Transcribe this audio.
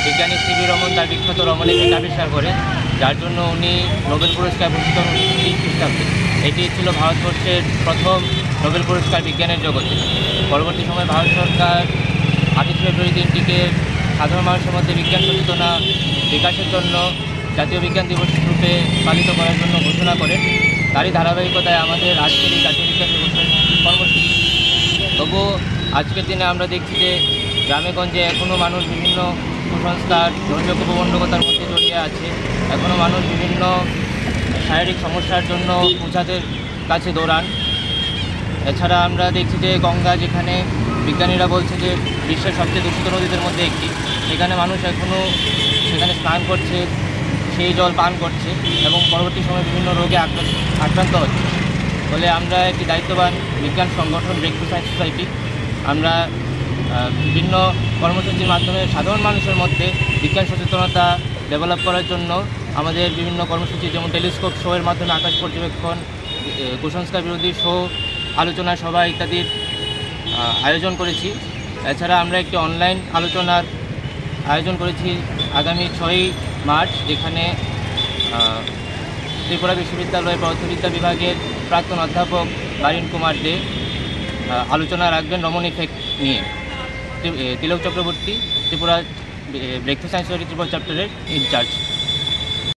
বিজ্ঞানী সিভি রমন তার বিখ্যাত রমণী থেকে আবিষ্কার করে, যার জন্য উনি নোবেল পুরস্কার ভূষিত হন 1930 খ্রিস্টাব্দে। এটি ছিল ভারতবর্ষের প্রথম নোবেল পুরস্কার বিজ্ঞানের জগতে। পরবর্তী সময়ে ভারত সরকার 28 ফেব্রুয়ারি দিনটিকে সাধারণ মানুষের মধ্যে বিজ্ঞান সচেতনা বিকাশের জন্য জাতীয় বিজ্ঞান দিবস রূপে পালিত করার জন্য ঘোষণা করেন। তারই ধারাবাহিকতায় আমাদের আজকের এই জাতীয় বিজ্ঞান দিবসের কর্মসূচি। তবুও আজকের দিনে আমরা দেখছি যে গ্রামেগঞ্জে এখনও মানুষ বিভিন্ন কুসংস্কার, ধর্মীয় প্রবণতার মধ্যে জড়িয়ে আছে। এখনও মানুষ বিভিন্ন শারীরিক সমস্যার জন্য পূজাদের কাছে দৌড়ান। এছাড়া আমরা দেখছি যে গঙ্গা, যেখানে বিজ্ঞানীরা বলছে যে বিশ্বের সবচেয়ে দূষিত নদীদের মধ্যে একটি, সেখানে মানুষ এখনও সেখানে স্নান করছে, সেই জল পান করছে এবং পরবর্তী সময়ে বিভিন্ন রোগে আক্রান্ত হচ্ছে। ফলে আমরা একটি দায়িত্ববান বিজ্ঞান সংগঠন ব্রেকথ্রু সায়েন্স সোসাইটি, আমরা বিভিন্ন কর্মসূচির মাধ্যমে সাধারণ মানুষের মধ্যে বিজ্ঞান সচেতনতা ডেভেলপ করার জন্য আমাদের বিভিন্ন কর্মসূচি, যেমন টেলিস্কোপ শো এর মাধ্যমে আকাশ পর্যবেক্ষণ, কুসংস্কার বিরোধী শো, আলোচনা সভা ইত্যাদির আয়োজন করেছি। এছাড়া আমরা একটি অনলাইন আলোচনার আয়োজন করেছি আগামী 6 মার্চ, যেখানে ত্রিপুরা বিশ্ববিদ্যালয়ের পদার্থবিদ্যা বিভাগের প্রাক্তন অধ্যাপক বারিন কুমার দে আলোচনা রাখবেন রমন ইফেক্ট নিয়ে। Tilak Chakraborty, Tripura breakthrough science society Tripura চ্যাপ্টারের ইনচার্জ।